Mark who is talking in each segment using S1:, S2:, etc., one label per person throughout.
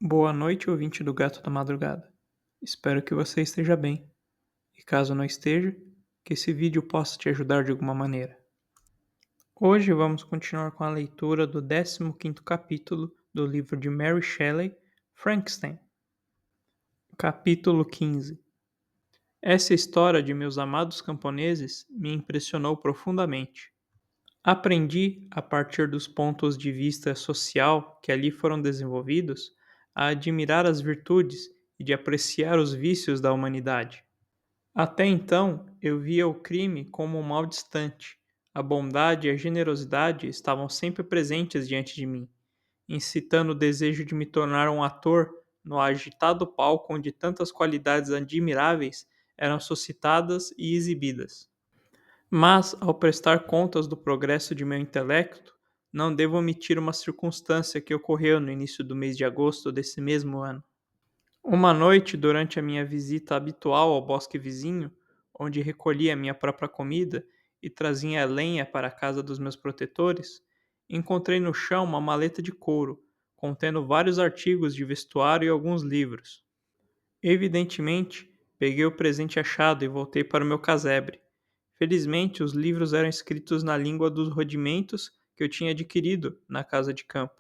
S1: Boa noite, ouvinte do Gato da Madrugada. Espero que você esteja bem. E caso não esteja, que esse vídeo possa te ajudar de alguma maneira. Hoje vamos continuar com a leitura do 15º capítulo do livro de Mary Shelley, Frankenstein. Capítulo 15. Essa história de meus amados camponeses me impressionou profundamente. Aprendi, a partir dos pontos de vista social que ali foram desenvolvidos, a admirar as virtudes e de apreciar os vícios da humanidade. Até então, eu via o crime como um mal distante. A bondade e a generosidade estavam sempre presentes diante de mim, incitando o desejo de me tornar um ator no agitado palco onde tantas qualidades admiráveis eram suscitadas e exibidas. Mas, ao prestar contas do progresso de meu intelecto, não devo omitir uma circunstância que ocorreu no início do mês de agosto desse mesmo ano. Uma noite, durante a minha visita habitual ao bosque vizinho, onde recolhia minha própria comida e trazia lenha para a casa dos meus protetores, encontrei no chão uma maleta de couro, contendo vários artigos de vestuário e alguns livros. Evidentemente, peguei o presente achado e voltei para o meu casebre. Felizmente, os livros eram escritos na língua dos rudimentos que eu tinha adquirido na casa de campo.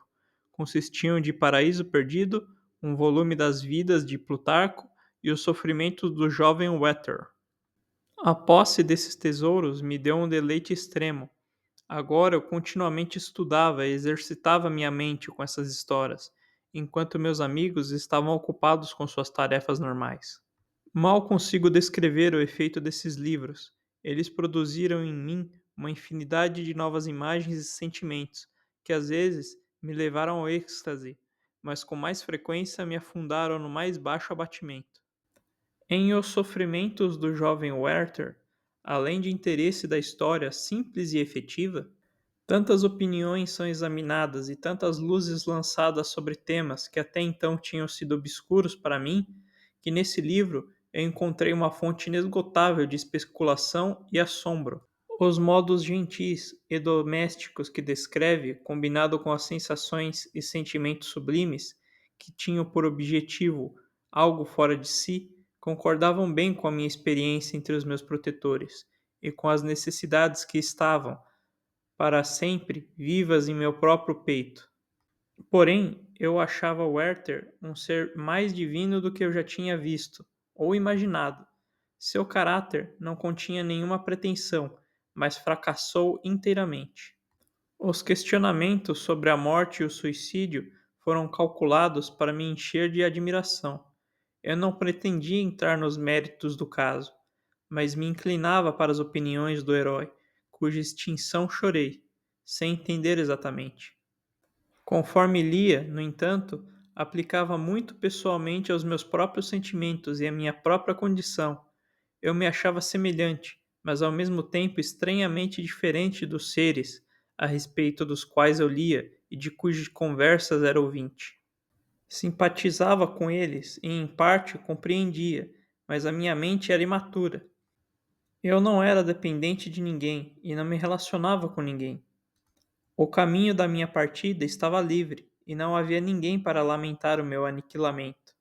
S1: Consistiam de Paraíso Perdido, um volume das vidas de Plutarco e os sofrimentos do jovem Werther. A posse desses tesouros me deu um deleite extremo. Agora eu continuamente estudava e exercitava minha mente com essas histórias, enquanto meus amigos estavam ocupados com suas tarefas normais. Mal consigo descrever o efeito desses livros. Eles produziram em mim uma infinidade de novas imagens e sentimentos, que às vezes me levaram ao êxtase, mas com mais frequência me afundaram no mais baixo abatimento. Em Os Sofrimentos do Jovem Werther, além de interesse da história simples e efetiva, tantas opiniões são examinadas e tantas luzes lançadas sobre temas que até então tinham sido obscuros para mim, que nesse livro eu encontrei uma fonte inesgotável de especulação e assombro. Os modos gentis e domésticos que descreve, combinado com as sensações e sentimentos sublimes que tinham por objetivo algo fora de si, concordavam bem com a minha experiência entre os meus protetores e com as necessidades que estavam, para sempre, vivas em meu próprio peito. Porém, eu achava Werther um ser mais divino do que eu já tinha visto, ou imaginado. Seu caráter não continha nenhuma pretensão, mas fracassou inteiramente. Os questionamentos sobre a morte e o suicídio foram calculados para me encher de admiração. Eu não pretendia entrar nos méritos do caso, mas me inclinava para as opiniões do herói, cuja extinção chorei, sem entender exatamente. Conforme lia, no entanto, aplicava muito pessoalmente aos meus próprios sentimentos e à minha própria condição. Eu me achava semelhante, mas ao mesmo tempo estranhamente diferente dos seres a respeito dos quais eu lia e de cujas conversas era ouvinte. Simpatizava com eles e, em parte, compreendia, mas a minha mente era imatura. Eu não era dependente de ninguém e não me relacionava com ninguém. O caminho da minha partida estava livre e não havia ninguém para lamentar o meu aniquilamento.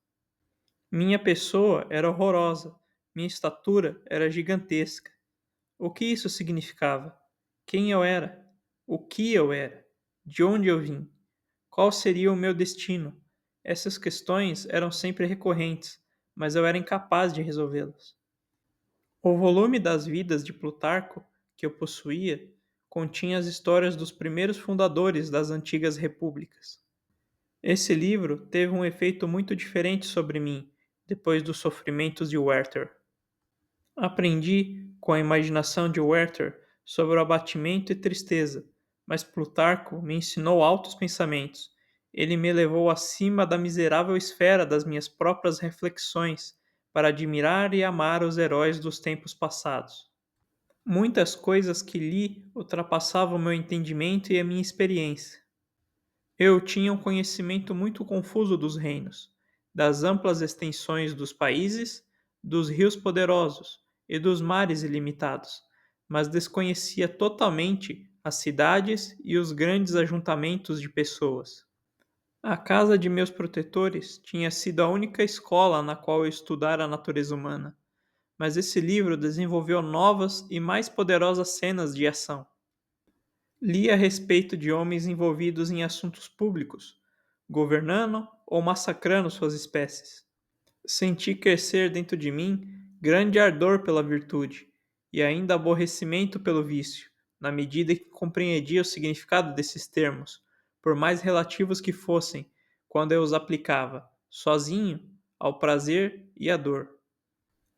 S1: Minha pessoa era horrorosa, minha estatura era gigantesca. O que isso significava? Quem eu era? O que eu era? De onde eu vim? Qual seria o meu destino? Essas questões eram sempre recorrentes, mas eu era incapaz de resolvê-las. O volume das vidas de Plutarco, que eu possuía, continha as histórias dos primeiros fundadores das antigas repúblicas. Esse livro teve um efeito muito diferente sobre mim depois dos sofrimentos de Werther. Aprendi, com a imaginação de Werther, sobre o abatimento e tristeza, mas Plutarco me ensinou altos pensamentos. Ele me levou acima da miserável esfera das minhas próprias reflexões para admirar e amar os heróis dos tempos passados. Muitas coisas que li ultrapassavam meu entendimento e a minha experiência. Eu tinha um conhecimento muito confuso dos reinos, das amplas extensões dos países, dos rios poderosos e dos mares ilimitados, mas desconhecia totalmente as cidades e os grandes ajuntamentos de pessoas. A casa de meus protetores tinha sido a única escola na qual eu estudara a natureza humana, mas esse livro desenvolveu novas e mais poderosas cenas de ação. Li a respeito de homens envolvidos em assuntos públicos, governando ou massacrando suas espécies. Senti crescer dentro de mim grande ardor pela virtude e ainda aborrecimento pelo vício, na medida que compreendia o significado desses termos, por mais relativos que fossem, quando eu os aplicava, sozinho, ao prazer e à dor.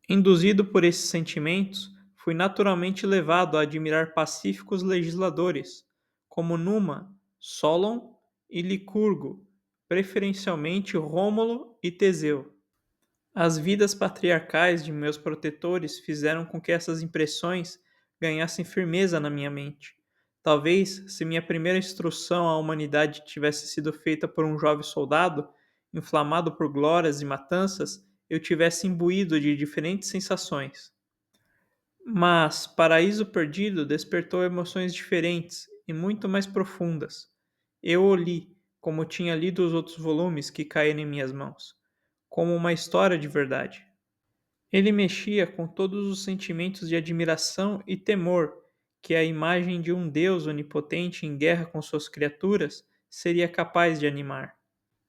S1: Induzido por esses sentimentos, fui naturalmente levado a admirar pacíficos legisladores, como Numa, Solon e Licurgo, preferencialmente Rômulo e Teseu. As vidas patriarcais de meus protetores fizeram com que essas impressões ganhassem firmeza na minha mente. Talvez, se minha primeira instrução à humanidade tivesse sido feita por um jovem soldado, inflamado por glórias e matanças, eu tivesse imbuído de diferentes sensações. Mas Paraíso Perdido despertou emoções diferentes e muito mais profundas. Eu o li, como tinha lido os outros volumes que caíram em minhas mãos, como uma história de verdade. Ele mexia com todos os sentimentos de admiração e temor que a imagem de um Deus onipotente em guerra com suas criaturas seria capaz de animar.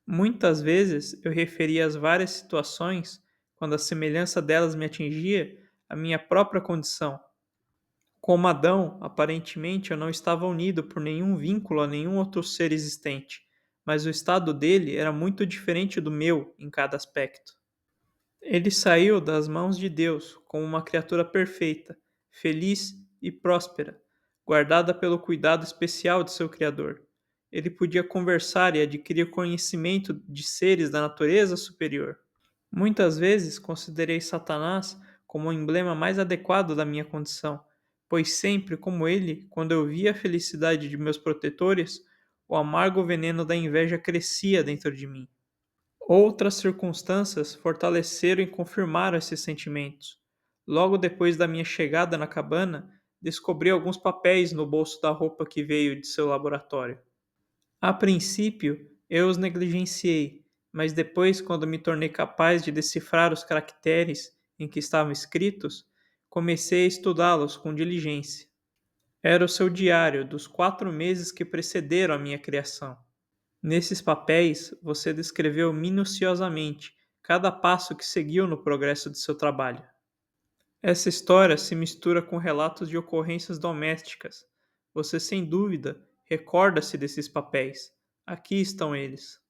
S1: Muitas vezes eu referia as várias situações, quando a semelhança delas me atingia, a minha própria condição. Como Adão, aparentemente eu não estava unido por nenhum vínculo a nenhum outro ser existente, mas o estado dele era muito diferente do meu em cada aspecto. Ele saiu das mãos de Deus como uma criatura perfeita, feliz e próspera, guardada pelo cuidado especial de seu Criador. Ele podia conversar e adquirir conhecimento de seres da natureza superior. Muitas vezes considerei Satanás como o emblema mais adequado da minha condição, pois sempre, como ele, quando eu via a felicidade de meus protetores, o amargo veneno da inveja crescia dentro de mim. Outras circunstâncias fortaleceram e confirmaram esses sentimentos. Logo depois da minha chegada na cabana, descobri alguns papéis no bolso da roupa que veio de seu laboratório. A princípio, eu os negligenciei, mas depois, quando me tornei capaz de decifrar os caracteres em que estavam escritos, comecei a estudá-los com diligência. Era o seu diário dos 4 meses que precederam a minha criação. Nesses papéis, você descreveu minuciosamente cada passo que seguiu no progresso de seu trabalho. Essa história se mistura com relatos de ocorrências domésticas. Você, sem dúvida, recorda-se desses papéis. Aqui estão eles.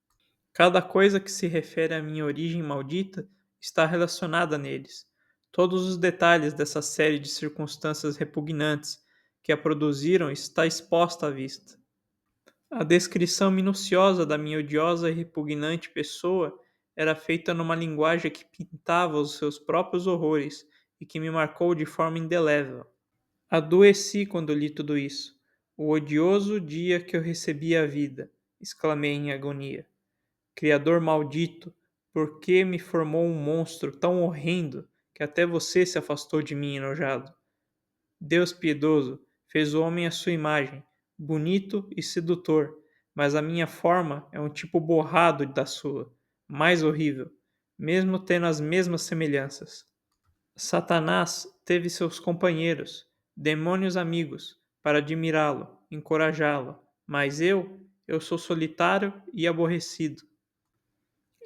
S1: Cada coisa que se refere à minha origem maldita está relacionada neles. Todos os detalhes dessa série de circunstâncias repugnantes que a produziram está exposta à vista. A descrição minuciosa da minha odiosa e repugnante pessoa era feita numa linguagem que pintava os seus próprios horrores e que me marcou de forma indelével. Adoeci quando li tudo isso. O odioso dia que eu recebi a vida, exclamei em agonia. Criador maldito, por que me formou um monstro tão horrendo que até você se afastou de mim enojado? Deus piedoso fez o homem à sua imagem, bonito e sedutor, mas a minha forma é um tipo borrado da sua, mais horrível, mesmo tendo as mesmas semelhanças. Satanás teve seus companheiros, demônios amigos, para admirá-lo, encorajá-lo, mas eu sou solitário e aborrecido.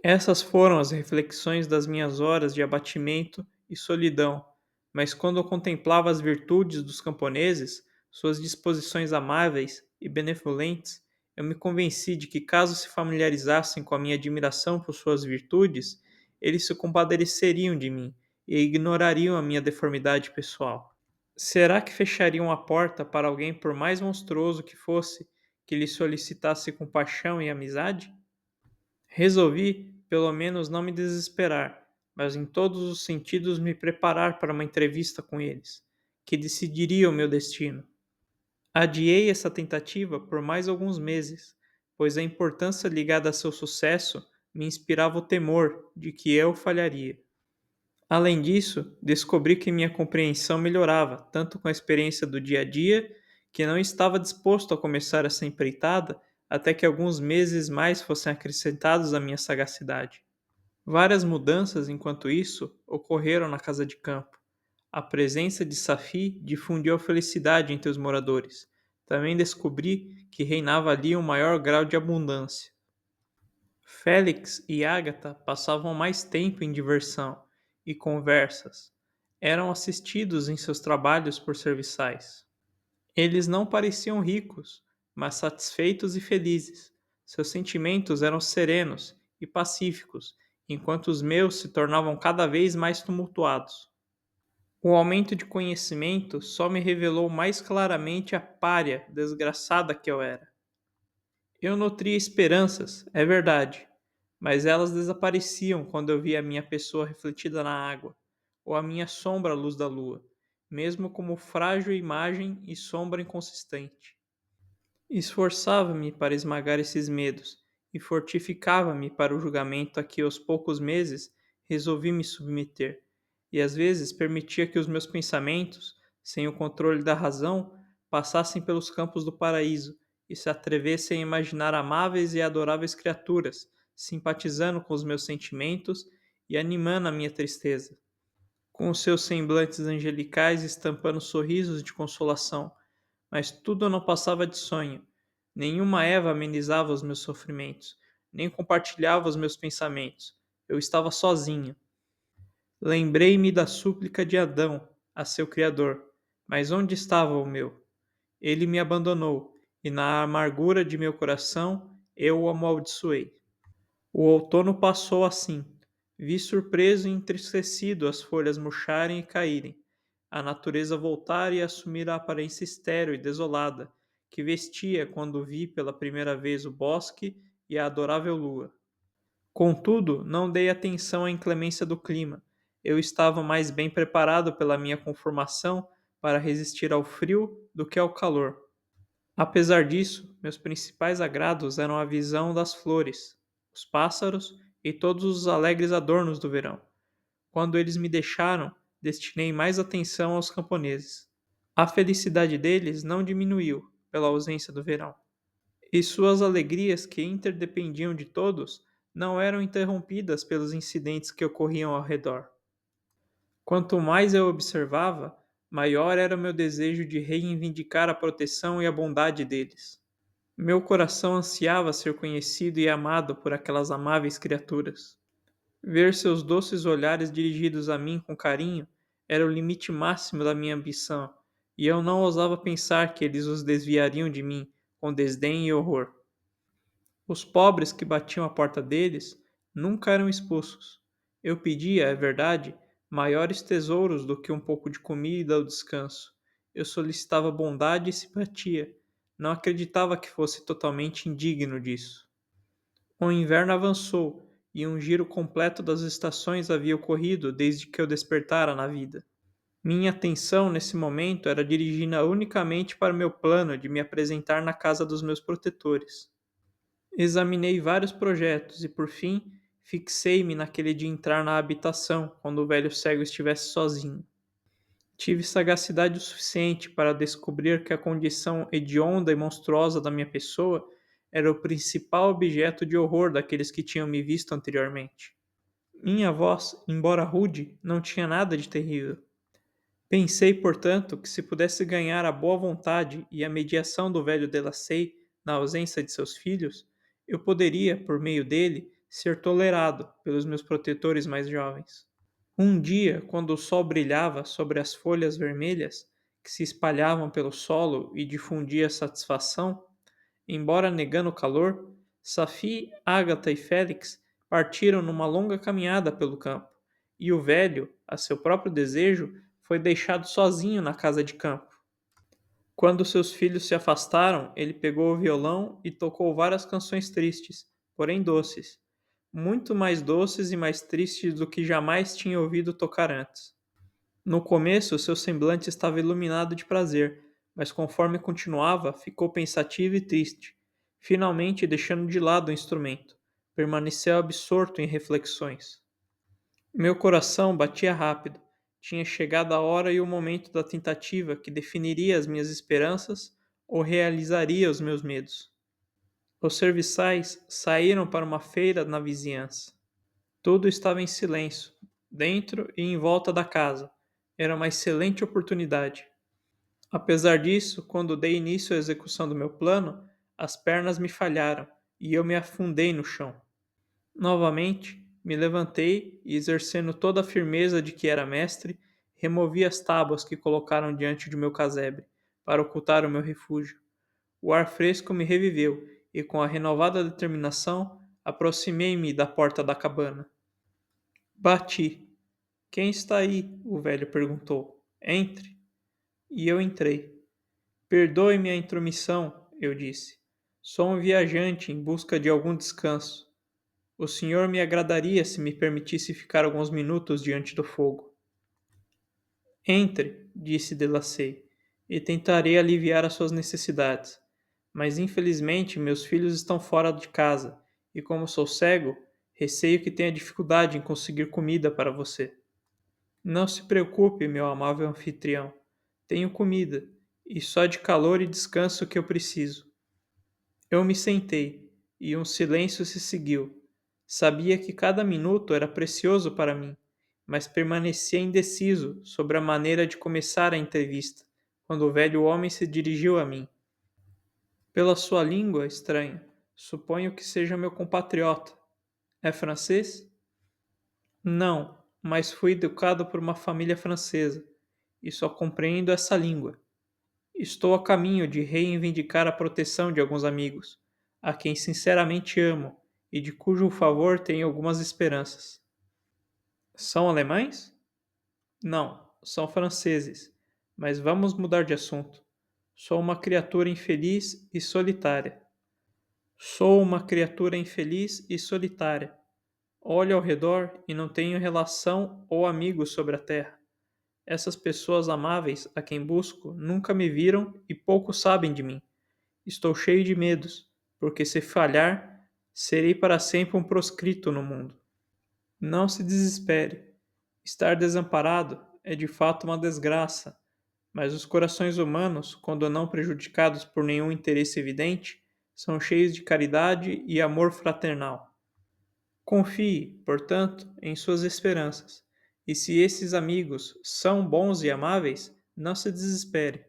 S1: Essas foram as reflexões das minhas horas de abatimento e solidão, mas quando eu contemplava as virtudes dos camponeses, suas disposições amáveis e benevolentes, eu me convenci de que, caso se familiarizassem com a minha admiração por suas virtudes, eles se compadeceriam de mim e ignorariam a minha deformidade pessoal. Será que fechariam a porta para alguém, por mais monstruoso que fosse, que lhe solicitasse compaixão e amizade? Resolvi, pelo menos, não me desesperar, mas em todos os sentidos me preparar para uma entrevista com eles, que decidiria o meu destino. Adiei essa tentativa por mais alguns meses, pois a importância ligada a seu sucesso me inspirava o temor de que eu falharia. Além disso, descobri que minha compreensão melhorava tanto com a experiência do dia a dia, que não estava disposto a começar essa empreitada até que alguns meses mais fossem acrescentados à minha sagacidade. Várias mudanças, enquanto isso, ocorreram na casa de campo. A presença de Safi difundiu a felicidade entre os moradores. Também descobri que reinava ali um maior grau de abundância. Félix e Agatha passavam mais tempo em diversão e conversas. Eram assistidos em seus trabalhos por serviçais. Eles não pareciam ricos, mas satisfeitos e felizes. Seus sentimentos eram serenos e pacíficos, enquanto os meus se tornavam cada vez mais tumultuados. O aumento de conhecimento só me revelou mais claramente a pária desgraçada que eu era. Eu nutria esperanças, é verdade, mas elas desapareciam quando eu via a minha pessoa refletida na água, ou a minha sombra à luz da lua, mesmo como frágil imagem e sombra inconsistente. Esforçava-me para esmagar esses medos e fortificava-me para o julgamento a que aos poucos meses resolvi me submeter, e às vezes permitia que os meus pensamentos, sem o controle da razão, passassem pelos campos do paraíso e se atrevessem a imaginar amáveis e adoráveis criaturas, simpatizando com os meus sentimentos e animando a minha tristeza, com os seus semblantes angelicais estampando sorrisos de consolação, mas tudo não passava de sonho. Nenhuma Eva amenizava os meus sofrimentos, nem compartilhava os meus pensamentos. Eu estava sozinho. Lembrei-me da súplica de Adão a seu Criador. Mas onde estava o meu? Ele me abandonou, e na amargura de meu coração eu o amaldiçoei. O outono passou assim. Vi surpreso e entristecido as folhas murcharem e caírem, a natureza voltar e assumir a aparência estéril e desolada que vestia quando vi pela primeira vez o bosque e a adorável lua. Contudo, não dei atenção à inclemência do clima. Eu estava mais bem preparado pela minha conformação para resistir ao frio do que ao calor. Apesar disso, meus principais agrados eram a visão das flores, os pássaros e todos os alegres adornos do verão. Quando eles me deixaram, destinei mais atenção aos camponeses. A felicidade deles não diminuiu pela ausência do verão, e suas alegrias, que interdependiam de todos, não eram interrompidas pelos incidentes que ocorriam ao redor. Quanto mais eu observava, maior era o meu desejo de reivindicar a proteção e a bondade deles. Meu coração ansiava ser conhecido e amado por aquelas amáveis criaturas. Ver seus doces olhares dirigidos a mim com carinho era o limite máximo da minha ambição, e eu não ousava pensar que eles os desviariam de mim com desdém e horror. Os pobres que batiam à porta deles nunca eram expulsos. Eu pedia, é verdade, maiores tesouros do que um pouco de comida ou descanso. Eu solicitava bondade e simpatia. Não acreditava que fosse totalmente indigno disso. O inverno avançou e um giro completo das estações havia ocorrido desde que eu despertara na vida. Minha atenção nesse momento era dirigida unicamente para o meu plano de me apresentar na casa dos meus protetores. Examinei vários projetos e, por fim, fixei-me naquele de entrar na habitação quando o velho cego estivesse sozinho. Tive sagacidade o suficiente para descobrir que a condição hedionda e monstruosa da minha pessoa era o principal objeto de horror daqueles que tinham me visto anteriormente. Minha voz, embora rude, não tinha nada de terrível. Pensei, portanto, que se pudesse ganhar a boa vontade e a mediação do velho Delacey na ausência de seus filhos, eu poderia, por meio dele, ser tolerado pelos meus protetores mais jovens. Um dia, quando o sol brilhava sobre as folhas vermelhas que se espalhavam pelo solo e difundia satisfação, embora negando o calor, Safi, Ágata e Félix partiram numa longa caminhada pelo campo, e o velho, a seu próprio desejo, foi deixado sozinho na casa de campo. Quando seus filhos se afastaram, ele pegou o violão e tocou várias canções tristes, porém doces, muito mais doces e mais tristes do que jamais tinha ouvido tocar antes. No começo, seu semblante estava iluminado de prazer, mas conforme continuava, ficou pensativo e triste. Finalmente, deixando de lado o instrumento, permaneceu absorto em reflexões. Meu coração batia rápido. Tinha chegado a hora e o momento da tentativa que definiria as minhas esperanças ou realizaria os meus medos. Os serviçais saíram para uma feira na vizinhança. Tudo estava em silêncio, dentro e em volta da casa. Era uma excelente oportunidade. Apesar disso, quando dei início à execução do meu plano, as pernas me falharam e eu me afundei no chão. Novamente, me levantei e, exercendo toda a firmeza de que era mestre, removi as tábuas que colocaram diante de meu casebre, para ocultar o meu refúgio. O ar fresco me reviveu e, com a renovada determinação, aproximei-me da porta da cabana. Bati. Quem está aí? O velho perguntou. Entre. E eu entrei. Perdoe-me a intromissão, eu disse. Sou um viajante em busca de algum descanso. O senhor me agradaria se me permitisse ficar alguns minutos diante do fogo. Entre, disse Delacey, e tentarei aliviar as suas necessidades. Mas infelizmente meus filhos estão fora de casa, e como sou cego, receio que tenha dificuldade em conseguir comida para você. Não se preocupe, meu amável anfitrião. Tenho comida, e só de calor e descanso que eu preciso. Eu me sentei, e um silêncio se seguiu. Sabia que cada minuto era precioso para mim, mas permanecia indeciso sobre a maneira de começar a entrevista, quando o velho homem se dirigiu a mim. Pela sua língua estranha, suponho que seja meu compatriota. É francês? Não, mas fui educado por uma família francesa e só compreendo essa língua. Estou a caminho de reivindicar a proteção de alguns amigos, a quem sinceramente amo e de cujo favor tenho algumas esperanças. São alemães? Não, são franceses. Mas vamos mudar de assunto. Sou uma criatura infeliz e solitária. Sou uma criatura infeliz e solitária. Olho ao redor e não tenho relação ou amigos sobre a terra. Essas pessoas amáveis a quem busco nunca me viram e pouco sabem de mim. Estou cheio de medos, porque se falhar, serei para sempre um proscrito no mundo. Não se desespere. Estar desamparado é de fato uma desgraça, mas os corações humanos, quando não prejudicados por nenhum interesse evidente, são cheios de caridade e amor fraternal. Confie, portanto, em suas esperanças, e se esses amigos são bons e amáveis, não se desespere.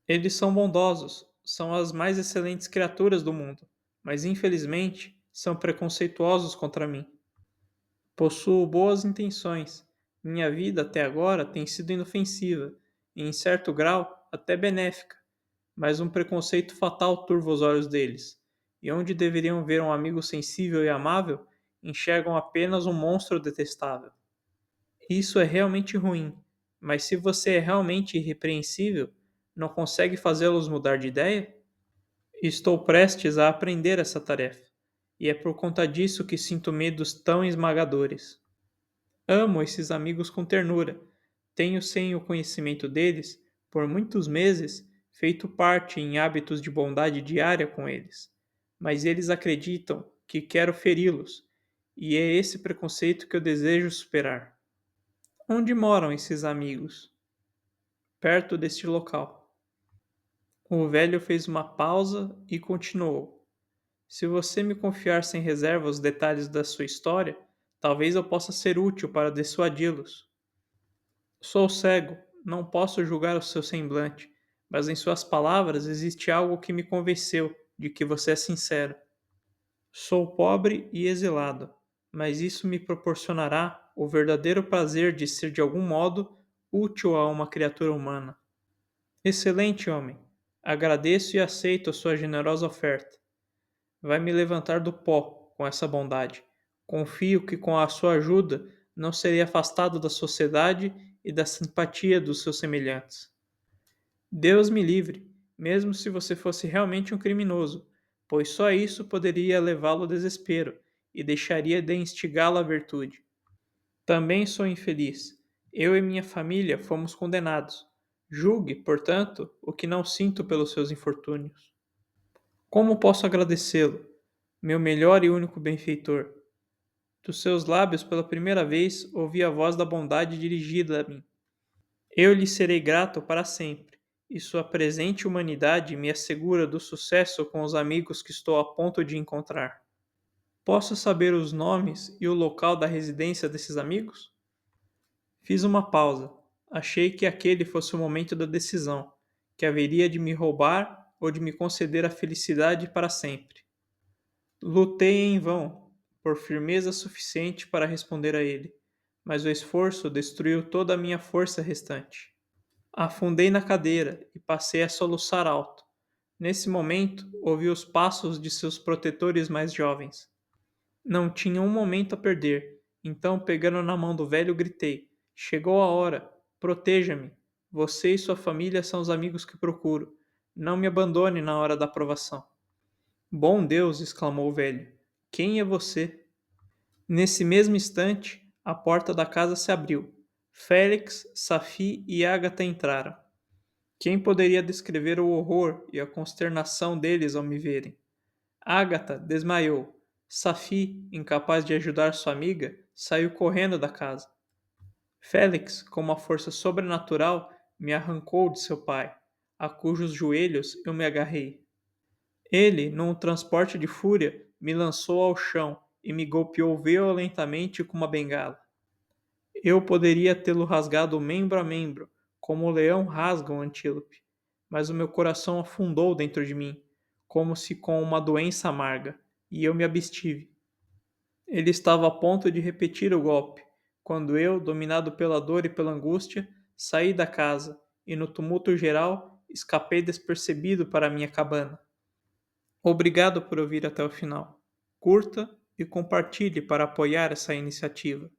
S1: Eles são bondosos, são as mais excelentes criaturas do mundo, mas infelizmente são preconceituosos contra mim. Possuo boas intenções. Minha vida até agora tem sido inofensiva e, em certo grau, até benéfica, mas um preconceito fatal turva os olhos deles, e onde deveriam ver um amigo sensível e amável, enxergam apenas um monstro detestável. Isso é realmente ruim, mas se você é realmente irrepreensível, não consegue fazê-los mudar de ideia? Estou prestes a aprender essa tarefa, e é por conta disso que sinto medos tão esmagadores. Amo esses amigos com ternura. Tenho, sem o conhecimento deles, por muitos meses, feito parte em hábitos de bondade diária com eles. Mas eles acreditam que quero feri-los, e é esse preconceito que eu desejo superar. Onde moram esses amigos? Perto deste local. O velho fez uma pausa e continuou. Se você me confiar sem reserva os detalhes da sua história, talvez eu possa ser útil para dissuadi-los. Sou cego, não posso julgar o seu semblante, mas em suas palavras existe algo que me convenceu de que você é sincero. Sou pobre e exilado, mas isso me proporcionará o verdadeiro prazer de ser de algum modo útil a uma criatura humana. Excelente homem, agradeço e aceito a sua generosa oferta. Vai me levantar do pó com essa bondade. Confio que com a sua ajuda não serei afastado da sociedade e da simpatia dos seus semelhantes. Deus me livre, mesmo se você fosse realmente um criminoso, pois só isso poderia levá-lo ao desespero e deixaria de instigá-lo à virtude. Também sou infeliz. Eu e minha família fomos condenados. Julgue, portanto, o que não sinto pelos seus infortúnios. Como posso agradecê-lo, meu melhor e único benfeitor? Dos seus lábios, pela primeira vez, ouvi a voz da bondade dirigida a mim. Eu lhe serei grato para sempre, e sua presente humanidade me assegura do sucesso com os amigos que estou a ponto de encontrar. Posso saber os nomes e o local da residência desses amigos? Fiz uma pausa. Achei que aquele fosse o momento da decisão, que haveria de me roubar ou de me conceder a felicidade para sempre. Lutei em vão, por firmeza suficiente para responder a ele, mas o esforço destruiu toda a minha força restante. Afundei na cadeira e passei a soluçar alto. Nesse momento, ouvi os passos de seus protetores mais jovens. Não tinha um momento a perder, então, pegando na mão do velho, gritei: Chegou a hora! Proteja-me! Você e sua família são os amigos que procuro. Não me abandone na hora da provação. Bom Deus! Exclamou o velho. Quem é você? Nesse mesmo instante, a porta da casa se abriu. Félix, Safi e Agatha entraram. Quem poderia descrever o horror e a consternação deles ao me verem? Agatha desmaiou. Safi, incapaz de ajudar sua amiga, saiu correndo da casa. Félix, com uma força sobrenatural, me arrancou de seu pai, a cujos joelhos eu me agarrei. Ele, num transporte de fúria, me lançou ao chão e me golpeou violentamente com uma bengala. Eu poderia tê-lo rasgado membro a membro, como o leão rasga um antílope, mas o meu coração afundou dentro de mim, como se com uma doença amarga, e eu me abstive. Ele estava a ponto de repetir o golpe, quando eu, dominado pela dor e pela angústia, saí da casa e, no tumulto geral, escapei despercebido para a minha cabana. Obrigado por ouvir até o final. Curta e compartilhe para apoiar essa iniciativa.